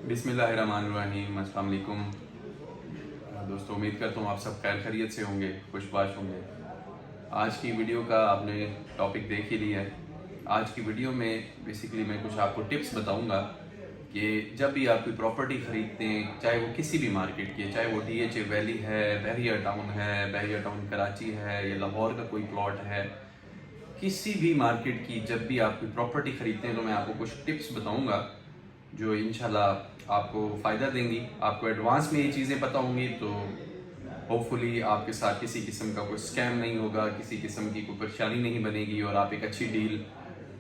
बिस्मिल्लाहिर्रहमानिर्रहीम। अस्सलाम वालेकुम दोस्तों, उम्मीद करता हूँ आप सब खैर खैरियत से होंगे, खुशबाश होंगे। आज की वीडियो का आपने टॉपिक देख ही लिया है। आज की वीडियो में बेसिकली मैं कुछ आपको टिप्स बताऊंगा कि जब भी आप कोई प्रॉपर्टी खरीदते हैं, चाहे वो किसी भी मार्केट की है, चाहे वो DHA वैली है, बहरिया टाउन है, बहरिया टाउन कराची है या लाहौर का कोई प्लॉट है, किसी भी मार्केट की जब भी आप कोई प्रॉपर्टी खरीदते हैं तो मैं आपको कुछ टिप्स बताऊंगा जो इंशाल्लाह आपको फ़ायदा देंगी। आपको एडवांस में ये चीज़ें पता होंगी तो होपफुली आपके साथ किसी किस्म का कोई स्कैम नहीं होगा, किसी किस्म की कोई परेशानी नहीं बनेगी और आप एक अच्छी डील,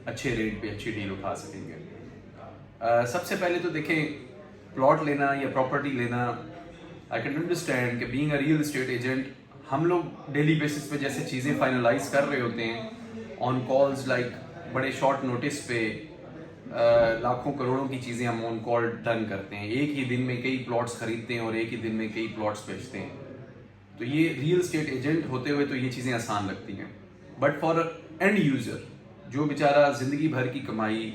अच्छे रेट पे अच्छी डील उठा सकेंगे। सबसे पहले तो देखें, प्लॉट लेना या प्रॉपर्टी लेना, आई कैन अंडरस्टैंड कि being a real estate agent हम लोग डेली बेसिस पे जैसे चीज़ें फाइनलाइज कर रहे होते हैं ऑन कॉल्स, लाइक बड़े शॉर्ट नोटिस पे लाखों करोड़ों की चीज़ें हम ऑन कॉल डन करते हैं। एक ही दिन में कई प्लॉट्स खरीदते हैं और एक ही दिन में कई प्लॉट्स बेचते हैं। तो ये रियल एस्टेट एजेंट होते हुए तो ये चीज़ें आसान लगती हैं, बट फॉर एंड यूज़र जो बेचारा ज़िंदगी भर की कमाई,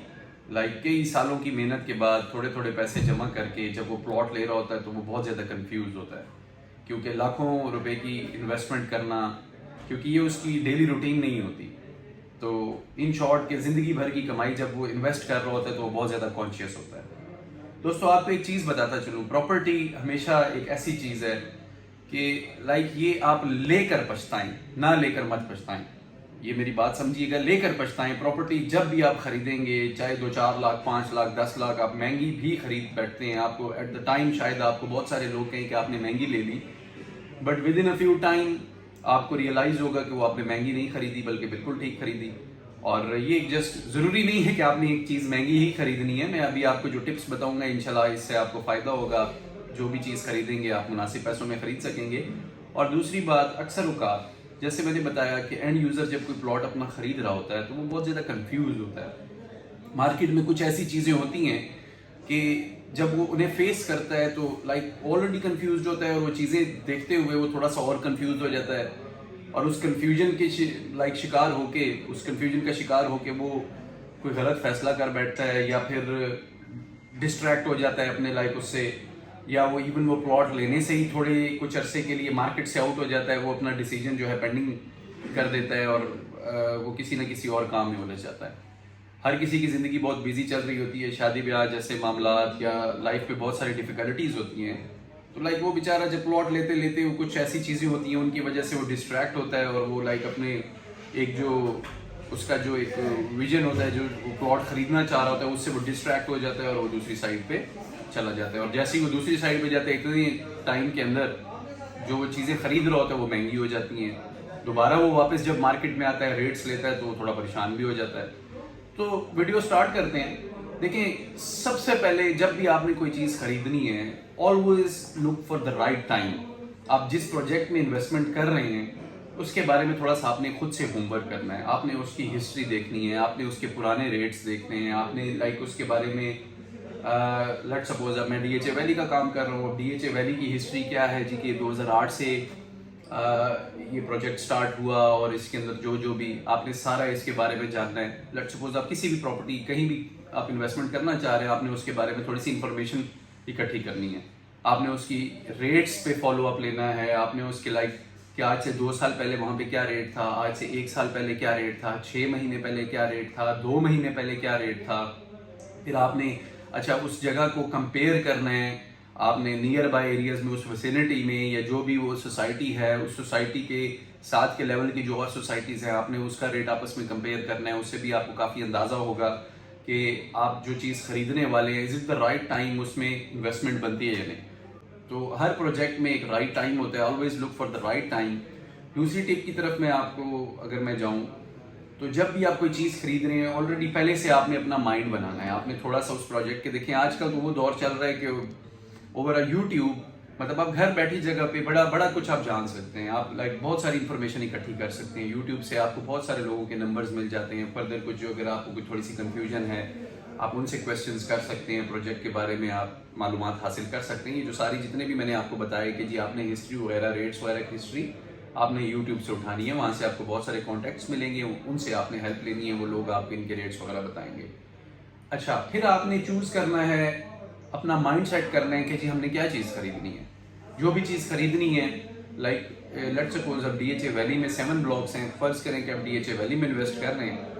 लाइक कई सालों की मेहनत के बाद थोड़े थोड़े पैसे जमा करके जब वो प्लॉट ले रहा होता है तो वो बहुत ज़्यादा कंफ्यूज होता है, क्योंकि लाखों रुपए की इन्वेस्टमेंट करना, क्योंकि ये उसकी डेली रूटीन नहीं होती। तो इन शॉर्ट के ज़िंदगी भर की कमाई जब वो इन्वेस्ट कर रहा होता है तो वो बहुत ज़्यादा कॉन्शियस होता है। दोस्तों, आपको एक चीज़ बताता चलूँ, प्रॉपर्टी हमेशा एक ऐसी चीज़ है कि लाइक ये आप लेकर पछताएं, ना लेकर मत पछताएं। ये मेरी बात समझिएगा, लेकर पछताएं। प्रॉपर्टी जब भी आप खरीदेंगे, चाहे 2-4 लाख, 5 लाख, 10 लाख, आप महंगी भी खरीद बैठते हैं, आपको एट द टाइम शायद आपको बहुत सारे लोग कहें कि आपने महंगी ले ली, but with in a few time आपको रियलाइज होगा कि वो आपने महंगी नहीं खरीदी बल्कि बिल्कुल ठीक खरीदी। और ये जस्ट ज़रूरी नहीं है कि आपने एक चीज़ महंगी ही खरीदनी है। मैं अभी आपको जो टिप्स बताऊंगा इंशाल्लाह इससे आपको फ़ायदा होगा। जो भी चीज़ खरीदेंगे आप मुनासिब पैसों में खरीद सकेंगे। और दूसरी बात, अक्सर औक़ात जैसे मैंने बताया कि एंड यूज़र जब कोई प्लॉट अपना ख़रीद रहा होता है तो वो बहुत ज़्यादा कन्फ्यूज़ होता है। मार्केट में कुछ ऐसी चीज़ें होती हैं कि जब वो उन्हें फेस करता है तो लाइक ऑलरेडी कंफ्यूज होता है और वो चीज़ें देखते हुए वो थोड़ा सा और कंफ्यूज हो जाता है और उस कंफ्यूजन के शिकार होके, उस कंफ्यूजन का शिकार होके वो कोई गलत फैसला कर बैठता है या फिर डिस्ट्रैक्ट हो जाता है अपने लाइफ उससे, या वो इवन वो प्लॉट लेने से ही थोड़े कुछ अरसे के लिए मार्केट से आउट हो जाता है। वो अपना डिसीजन जो है पेंडिंग कर देता है और वो किसी न किसी और काम में उलझ जाता है। हर किसी की ज़िंदगी बहुत बिजी चल रही होती है, शादी ब्याह जैसे मामलात या लाइफ पे बहुत सारी डिफ़िकल्टीज़ होती हैं। तो लाइक वो बेचारा जब प्लॉट लेते लेते वो कुछ ऐसी चीज़ें होती हैं उनकी वजह से वो डिस्ट्रैक्ट होता है और वो लाइक अपने एक जो उसका जो एक विजन होता है, जो वो प्लॉट खरीदना चाह रहा होता है, उससे वो डिस्ट्रैक्ट हो जाता है और वो दूसरी साइड पे चला जाता है। और जैसे ही वो दूसरी साइड पे जाता है, इतनी टाइम के अंदर जो वो चीज़ें खरीद रहा होता है वो महंगी हो जाती हैं। दोबारा वो वापस जब मार्केट में आता है, रेट्स लेता है, तो वो थोड़ा परेशान भी हो जाता है। तो वीडियो स्टार्ट करते हैं। देखिए, सबसे पहले जब भी आपने कोई चीज़ खरीदनी है, always look for the right time. आप जिस प्रोजेक्ट में इन्वेस्टमेंट कर रहे हैं उसके बारे में थोड़ा सा आपने खुद से होमवर्क करना है। आपने उसकी हिस्ट्री देखनी है, आपने उसके पुराने रेट्स देखने हैं, आपने लाइक उसके बारे में लेट सपोज अब मैं DHA वैली का काम कर रहा हूँ। DHA वैली की हिस्ट्री क्या है जी कि 2008 से ये प्रोजेक्ट स्टार्ट हुआ और इसके अंदर जो जो भी आपने सारा इसके बारे में जानना है। लेट सपोज आप किसी भी प्रॉपर्टी कहीं भी आप इन्वेस्टमेंट करना चाह रहे हैं, आपने उसके बारे में थोड़ी सी इंफॉर्मेशन इकट्ठी करनी है। आपने उसकी रेट्स पे फॉलो अप लेना है। आपने उसके लाइक कि आज से 2 साल पहले वहाँ पे क्या रेट था, आज से 1 साल पहले क्या रेट था, 6 महीने पहले क्या रेट था, 2 महीने पहले क्या रेट था। फिर आपने अच्छा उस जगह को कंपेयर करना है। आपने नियर बाय एरियाज में, उस विसिनिटी में या जो भी वो सोसाइटी है, उस सोसाइटी के साथ के लेवल की जो और सोसाइटीज़ हैं, आपने उसका रेट आपस में कंपेयर करना है। उससे भी आपको काफ़ी अंदाज़ा होगा कि आप जो चीज़ खरीदने वाले हैं, is it the right time उसमें इन्वेस्टमेंट बनती है या नहीं। तो हर प्रोजेक्ट में एक राइट टाइम होता है, always look for the right time. दूसरी टिप की तरफ मैं आपको अगर मैं जाऊँ तो जब भी आप कोई चीज़ खरीद रहे हैं, ऑलरेडी पहले से आपने अपना माइंड बनाना है। आपने थोड़ा सा उस प्रोजेक्ट के, देखिए आजकल तो वो दौर चल रहा है कि ओवर अ यूट्यूब, मतलब आप घर बैठी जगह पे बड़ा बड़ा कुछ आप जान सकते हैं। आप लाइक बहुत सारी इंफॉर्मेशन इकट्ठी कर सकते हैं यूट्यूब से। आपको बहुत सारे लोगों के नंबर्स मिल जाते हैं। फर्दर कुछ जो अगर आपको कोई थोड़ी सी कंफ्यूजन है, आप उनसे क्वेश्चंस कर सकते हैं, प्रोजेक्ट के बारे में आप मालूमात हासिल कर सकते हैं। ये जो सारी जितने भी मैंने आपको बताया कि जी आपने हिस्ट्री वगैरह, रेट्स वगैरह की हिस्ट्री आपने यूट्यूब से उठानी है। वहाँ से आपको बहुत सारे कॉन्टैक्ट्स मिलेंगे, उनसे आपने हेल्प लेनी है। वो लोग आपको इनके रेट्स वगैरह बताएंगे। अच्छा, फिर आपने चूज़ करना है अपना माइंड सेट करना है कि जी हमने क्या चीज़ खरीदनी है। जो भी चीज़ खरीदनी है, लाइक लेट्स सपोज अब डीएचए वैली में 7 ब्लॉक्स हैं, फर्ज करें कि आप डीएचए वैली में इन्वेस्ट कर रहे हैं,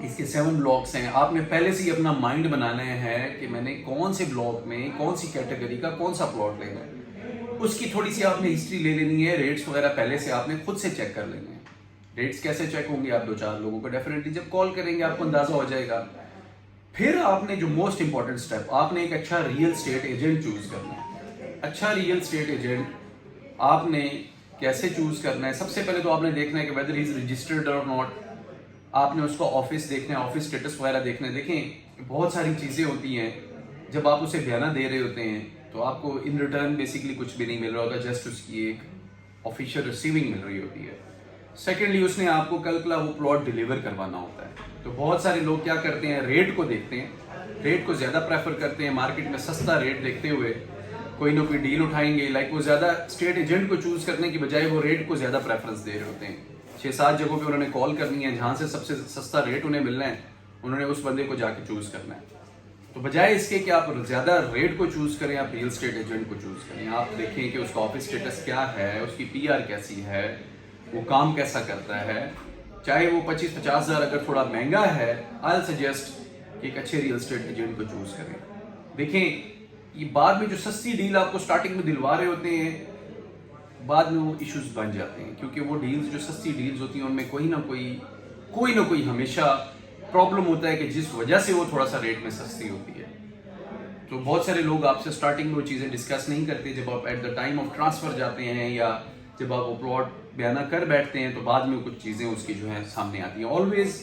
इसके 7 ब्लॉक्स हैं। आपने पहले से ही अपना माइंड बनाना है कि मैंने कौन से ब्लॉक में कौन सी कैटेगरी का कौन सा प्लॉट लेना है। उसकी थोड़ी सी आपने हिस्ट्री ले लेनी है, रेट्स वगैरह पहले से आपने खुद से चेक कर लेने हैं। रेट्स कैसे चेक होंगे, आप 2-4 लोगों को डेफिनेटली जब कॉल करेंगे आपको अंदाजा हो जाएगा। फिर आपने जो मोस्ट इंपॉर्टेंट स्टेप, आपने एक अच्छा रियल स्टेट एजेंट चूज करना है। अच्छा रियल स्टेट एजेंट आपने कैसे चूज करना है? सबसे पहले तो आपने देखना है कि वेदर इज रजिस्टर्ड और नॉट। आपने उसका ऑफिस देखना है, ऑफिस स्टेटस वगैरह देखना है। देखें, बहुत सारी चीज़ें होती हैं, जब आप उसे बयाना दे रहे होते हैं तो आपको इन रिटर्न बेसिकली कुछ भी नहीं मिल रहा होता, जस्ट उसकी एक ऑफिशियल रिसीविंग मिल रही होती है। सेकेंडली, उसने आपको कल कला वो प्लॉट डिलीवर करवाना होता है। तो बहुत सारे लोग क्या करते हैं, रेट को देखते हैं, रेट को ज़्यादा प्रेफर करते हैं, मार्केट में सस्ता रेट देखते हुए कोई ना कोई डील उठाएंगे। लाइक वो ज़्यादा स्टेट एजेंट को चूज करने की बजाय वो रेट को ज़्यादा प्रेफरेंस दे रहे होते हैं। 6-7 जगहों पे उन्होंने कॉल करनी है, जहाँ से सबसे सस्ता रेट उन्हें मिलना है उन्होंने उस बंदे को जाके चूज करना है। तो बजाय इसके कि आप ज़्यादा रेट को चूज करें, आप रियल स्टेट एजेंट को चूज करें। आप देखें कि उसका ऑफिस स्टेटस क्या है, उसकी पीआर कैसी है, वो काम कैसा करता है। चाहे वो 25-50 हज़ार अगर थोड़ा महंगा है, आई सजेस्ट कि एक अच्छे रियल स्टेट एजेंट को चूज करें। देखें, ये बाद में जो सस्ती डील आपको स्टार्टिंग में दिलवा रहे होते हैं, बाद में वो इश्यूज बन जाते हैं, क्योंकि वो डील्स जो सस्ती डील्स होती हैं उनमें कोई ना कोई हमेशा प्रॉब्लम होता है कि जिस वजह से वो थोड़ा सा रेट में सस्ती होती है। तो बहुत सारे लोग आपसे स्टार्टिंग में वो चीज़ें डिस्कस नहीं करते। जब आप at the time of transfer जाते हैं या जब आप वो प्लॉट बयाना कर बैठते हैं तो बाद में कुछ चीज़ें उसकी जो है सामने आती हैं। ऑलवेज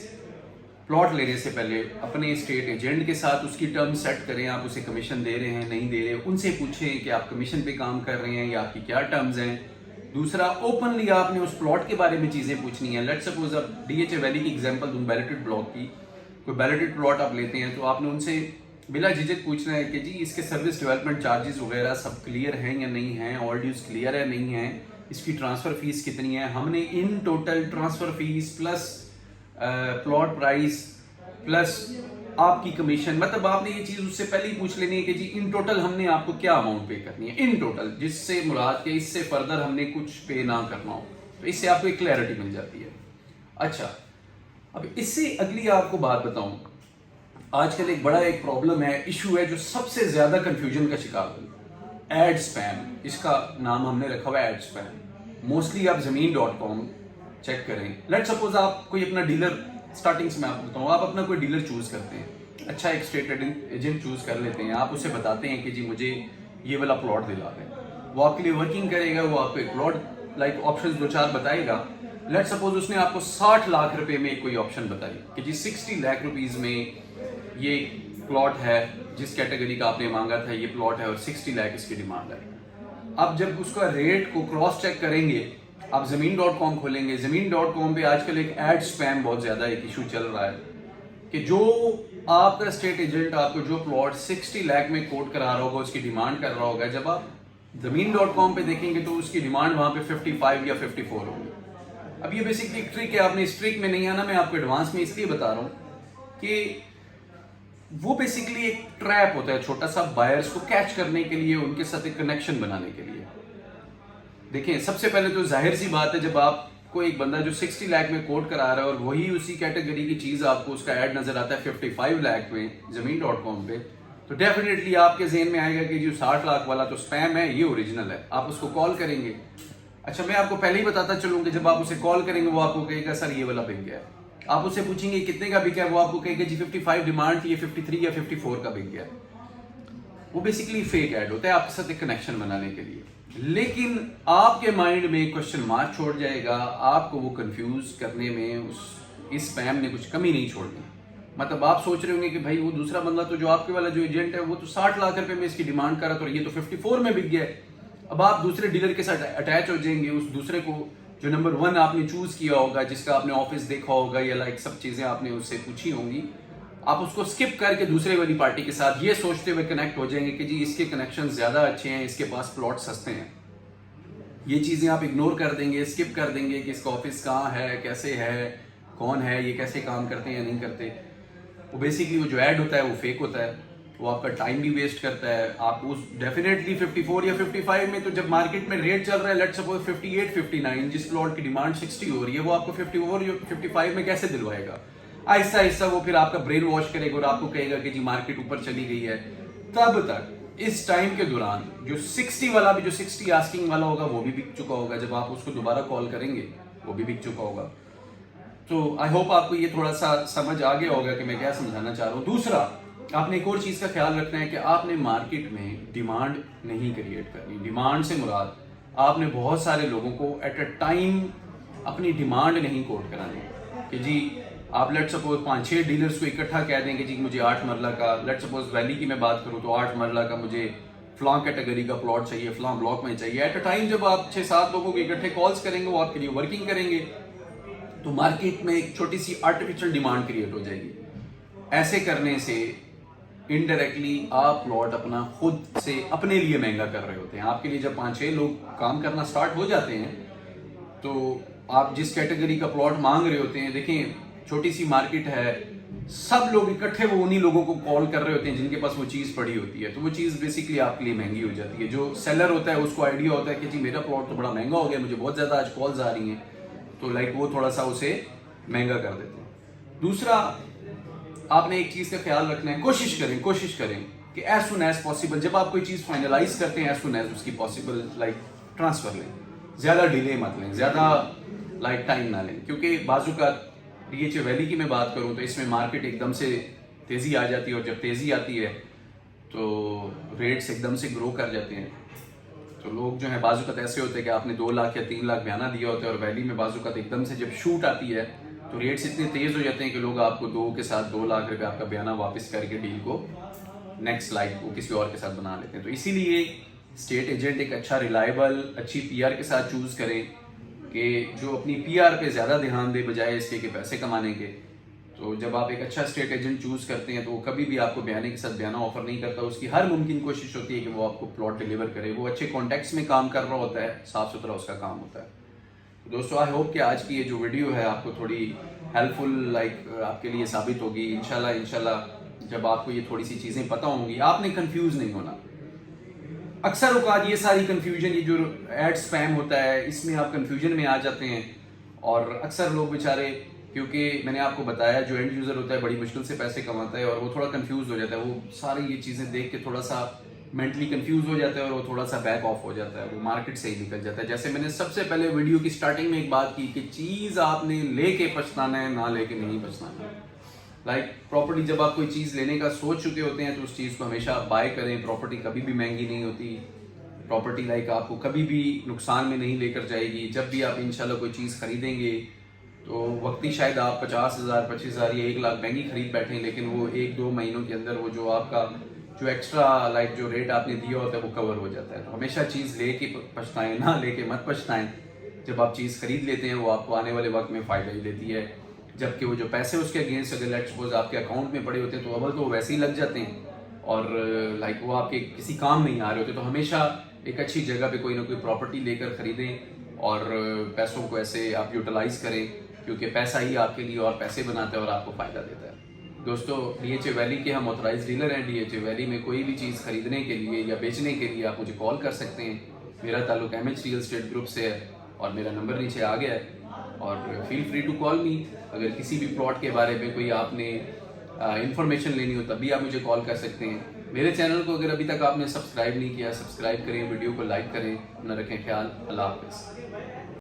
प्लॉट लेने से पहले अपने स्टेट एजेंट के साथ उसकी टर्म सेट करें। आप उसे कमीशन दे रहे हैं, नहीं दे रहे, उनसे पूछें कि आप कमीशन पे काम कर रहे हैं या आपकी क्या टर्म्स हैं। दूसरा, ओपनली आपने उस प्लॉट के बारे में चीज़ें पूछनी है। लेट्स सपोज आप डीएचए वैली की एग्जांपल दूं, बैलेटेड ब्लॉक की, कोई बैलेटेड प्लॉट आप लेते हैं तो आपने उनसे बिला झिझक पूछना है कि जी इसके सर्विस डेवलपमेंट चार्जेस वगैरह सब क्लियर हैं या नहीं हैं, ऑल ड्यूज क्लियर है नहीं है, इसकी ट्रांसफ़र फीस कितनी है। हमने in total transfer fees plus plot price plus आपकी कमीशन, मतलब आपने ये चीज उससे पहले ही पूछ लेनी है कि जी इन टोटल हमने आपको क्या अमाउंट पे करनी है, इन टोटल, जिससे मुराद के इससे फर्दर हमने कुछ पे ना करना हो। तो इससे आपको एक क्लैरिटी मिल जाती है। अच्छा, अब इससे अगली आपको बात बताऊं, आजकल एक बड़ा एक प्रॉब्लम है, इशू है जो सबसे ज्यादा कंफ्यूजन का शिकार है, एड स्पैम। इसका नाम हमने रखा हुआ है एड स्पैम। मोस्टली आप ज़मीन.com चेक करें। लेट्स सपोज आप कोई अपना डीलर, स्टार्टिंग से मैं आपको बताऊँ, आप अपना कोई डीलर चूज करते हैं, अच्छा एक स्टेट एजेंट चूज कर लेते हैं। आप उसे बताते हैं कि जी मुझे ये वाला प्लॉट दिला दें, वो आपके लिए वर्किंग करेगा, वो आपको एक प्लॉट लाइक ऑप्शंस 2-4 बताएगा। लेट्स सपोज उसने आपको 60 लाख रुपए में कोई ऑप्शन बताई कि जी 60 लाख रुपीज में ये प्लॉट है, जिस कैटेगरी का आपने मांगा था ये प्लॉट है और 60 लाख इसकी डिमांड है। अब जब उसका रेट को क्रॉस चेक करेंगे, आप ज़मीन.com खोलेंगे, ज़मीन.com पे आजकल एक एड स्पैम बहुत ज़्यादा एक इशू चल रहा है कि जो आपका स्टेट एजेंट आपको जो प्लॉट 60 लाख में कोट करा रहा होगा, उसकी डिमांड कर रहा होगा, जब आप ज़मीन.com पे देखेंगे तो उसकी डिमांड वहाँ पे 55 या 54 होगी। अब ये बेसिकली एक ट्रिक है, आपने इस ट्रिक में नहीं आना। मैं आपको एडवांस में इसलिए बता रहा हूँ कि वो बेसिकली एक ट्रैप होता है छोटा सा, बायर्स को कैच करने के लिए, उनके साथ एक कनेक्शन बनाने के लिए। देखिए, सबसे पहले तो जाहिर सी बात है, जब आपको एक बंदा जो 60 लाख में कोट करा रहा है और वही उसी कैटेगरी की चीज आपको उसका ऐड नजर आता है 55 लाख में ज़मीन.com पे, तो डेफिनेटली आपके ज़हन में आएगा कि जो 60 लाख वाला तो स्पैम है, ये ओरिजिनल है। आप उसको कॉल करेंगे। अच्छा, मैं आपको पहले ही बताता चलूँ कि जब आप उसे कॉल करेंगे वो आपको कहेगा सर ये वाला बिक गया है। आप उससे पूछेंगे कितने का बिका है, वो आपको कहेगा जी 55 डिमांड थी, ये 53 या 54 का बिक गया। वो बेसिकली फेक ऐड होता है आपके साथ एक कनेक्शन बनाने के लिए, लेकिन आपके माइंड में क्वेश्चन मार्क छोड़ जाएगा, आपको वो कंफ्यूज करने में इस स्पैम ने कुछ कमी नहीं छोड़नी। मतलब आप सोच रहे होंगे कि भाई वो दूसरा बंदा तो जो आपके वाला जो एजेंट है वो तो 60 लाख रुपए में इसकी डिमांड कर रहा था और ये तो 54 में बिक गया है। अब आप दूसरे डीलर के साथ अटैच हो जाएंगे, उस दूसरे को जो नंबर 1 आपने चूज किया होगा, जिसका आपने ऑफिस देखा होगा या लाइक सब चीजें आपने उससे पूछी होंगी, आप उसको स्किप करके दूसरे वाली पार्टी के साथ ये सोचते हुए कनेक्ट हो जाएंगे कि जी इसके कनेक्शन ज्यादा अच्छे हैं, इसके पास प्लॉट सस्ते हैं। ये चीजें आप इग्नोर कर देंगे, स्किप कर देंगे कि इसका ऑफिस कहाँ है, कैसे है, कौन है, ये कैसे काम करते हैं या नहीं करते। वो बेसिकली वो जो ऐड होता है वो फेक होता है। वो आपका टाइम भी वेस्ट करता है। आप उस डेफिनेटली 54 या 55 में, तो जब मार्केट में रेट चल रहा है लेट्स सपोज 58 59, जिस प्लॉट की डिमांड 60 हो रही है, वो आपको 54 या 55 में कैसे दिलवाएगा? आहिस्ता आहिस्ता वो फिर आपका ब्रेन वॉश करेगा और आपको कहेगा कि जी मार्केट ऊपर चली गई है। तब तक इस टाइम के दौरान जो 60 वाला भी, जो 60 आस्किंग वाला होगा वो भी बिक चुका होगा। जब आप उसको दोबारा कॉल करेंगे वो भी बिक चुका होगा। तो आई होप आपको ये थोड़ा सा समझ आ गया होगा कि मैं क्या समझाना चाह रहा हूँ। दूसरा, आपने एक और चीज का ख्याल रखना है कि आपने मार्केट में डिमांड नहीं क्रिएट करनी। डिमांड से मुराद आपने बहुत सारे लोगों को एट अ टाइम अपनी डिमांड नहीं कोट करानी कि जी आप लेट सपोज 5-6 डीलर्स को इकट्ठा कह दें कि जी मुझे 8 मरला का, लेट सपोज वैली की मैं बात करूं तो 8 मरला का मुझे फ्लां कैटेगरी का प्लॉट चाहिए, फ्लां ब्लॉक में चाहिए। एट अ टाइम जब आप 6-7 लोगों को इकट्ठे कॉल्स करेंगे, वो आपके लिए वर्किंग करेंगे, तो मार्केट में एक छोटी सी आर्टिफिशियल डिमांड क्रिएट हो जाएगी। ऐसे करने से इनडायरेक्टली आप प्लॉट अपना खुद से अपने लिए महंगा कर रहे होते हैं। आपके लिए जब 5-6 लोग काम करना स्टार्ट हो जाते हैं तो आप जिस कैटेगरी का प्लॉट मांग रहे होते हैं, देखें छोटी सी मार्केट है, सब लोग इकट्ठे वो उन्हीं लोगों को कॉल कर रहे होते हैं जिनके पास वो चीज़ पड़ी होती है, तो वो चीज़ बेसिकली आपके लिए महंगी हो जाती है। जो सेलर होता है उसको आइडिया होता है कि जी मेरा प्लॉट तो बड़ा महंगा हो गया, मुझे बहुत ज़्यादा आज कॉल्स आ रही हैं, तो लाइक वो थोड़ा सा उसे महंगा कर देते हैं। दूसरा, आपने एक चीज़ का ख्याल रखना है, कोशिश करें कि एज सुन एज पॉसिबल जब आप कोई चीज़ फाइनलाइज करते हैं, एज सुन एज उसकी पॉसिबल लाइक ट्रांसफर लें, ज़्यादा डिले मत लें, ज़्यादा लाइक टाइम ना लें, क्योंकि बाजू का डीएचए वैली की मैं बात करूं तो इसमें मार्केट एकदम से तेज़ी आ जाती है, और जब तेज़ी आती है तो रेट्स एकदम से ग्रो कर जाते हैं। तो लोग जो है बाजूकत ऐसे होते हैं कि आपने 2 लाख या 3 लाख बयाना दिया होता है और वैली में बाजूकत एकदम से जब शूट आती है तो रेट्स इतने तेज़ हो जाते हैं कि लोग आपको 2 के साथ 2 लाख रुपये आपका बयाना वापस करके डील को नेक्स्ट लाइक वो किसी और के साथ बना लेते हैं। तो इसीलिए स्टेट एजेंट एक अच्छा रिलायबल, अच्छी पीआर के साथ चूज़ करें कि जो अपनी पीआर पे ज़्यादा ध्यान दे बजाय इसके कि पैसे कमाने के। तो जब आप एक अच्छा स्टेट एजेंट चूज़ करते हैं तो वो कभी भी आपको बयाने के साथ बयाना ऑफर नहीं करता, उसकी हर मुमकिन कोशिश होती है कि वो आपको प्लॉट डिलीवर करे। वो अच्छे कॉन्टैक्ट्स में काम कर रहा होता है, साफ़ सुथरा उसका काम होता है। तो दोस्तों आई होप कि आज की ये जो वीडियो है आपको थोड़ी हेल्पफुल लाइक आपके लिए साबित होगी। इंशाल्लाह जब आपको ये थोड़ी सी चीज़ें पता होंगी, आपने कंफ्यूज नहीं होना। अक्सर औकात ये सारी कंफ्यूजन, ये जो एड स्पैम होता है, इसमें आप कंफ्यूजन में आ जाते हैं, और अक्सर लोग बेचारे, क्योंकि मैंने आपको बताया जो एंड यूज़र होता है बड़ी मुश्किल से पैसे कमाता है और वो थोड़ा कंफ्यूज हो जाता है, वो सारी ये चीज़ें देख के थोड़ा सा मेंटली कंफ्यूज हो जाता है और वो थोड़ा सा बैक ऑफ हो जाता है, वो मार्केट से ही निकल जाता है। जैसे मैंने सबसे पहले वीडियो की स्टार्टिंग में एक बात की कि चीज़ आपने लेके पछताना है, ना लेके नहीं पछताना है। लाइक प्रॉपर्टी जब आप कोई चीज़ लेने का सोच चुके होते हैं तो उस चीज़ को हमेशा बाय करें। प्रॉपर्टी कभी भी महंगी नहीं होती। प्रॉपर्टी लाइक आपको कभी भी नुकसान में नहीं लेकर जाएगी। जब भी आप इंशाल्लाह कोई चीज़ खरीदेंगे तो वक्ती शायद आप 50,000 25,000 या 1 लाख महंगी खरीद बैठें, लेकिन वो 1-2 महीनों के अंदर वो जो आपका जो एक्स्ट्रा लाइक जो रेट आपने दिया होता है वो कवर हो जाता है। तो हमेशा चीज़ लेके पछताएं, ना लेके मत पछताएं। जब आप चीज़ खरीद लेते हैं वो आपको आने वाले वक्त में फ़ायदा ही देती है, जबकि वो जो पैसे उसके अगेंस्ट अगर लेट्स सपोज आपके अकाउंट में पड़े होते हैं तो अव्वल तो वैसे ही लग जाते हैं और लाइक वो आपके किसी काम नहीं आ रहे होते। तो हमेशा एक अच्छी जगह पे कोई ना कोई प्रॉपर्टी लेकर खरीदें और पैसों को ऐसे आप यूटिलाइज करें, क्योंकि पैसा ही आपके लिए और पैसे बनाता है और आपको फ़ायदा देता है। दोस्तों डीएचए वैली के हम ऑथराइज डीलर हैं। डीएचए वैली में कोई भी चीज़ खरीदने के लिए या बेचने के लिए आप मुझे कॉल कर सकते हैं। मेरा ताल्लुक एमएच रियल एस्टेट ग्रुप से है और मेरा नंबर नीचे आ गया है, और feel free to call me. अगर किसी भी प्लॉट के बारे में कोई आपने इन्फॉर्मेशन लेनी हो तब भी आप मुझे कॉल कर सकते हैं। मेरे चैनल को अगर अभी तक आपने सब्सक्राइब नहीं किया, सब्सक्राइब करें, वीडियो को लाइक करें। अपना रखें ख्याल। अल्लाह हाफ़िज़।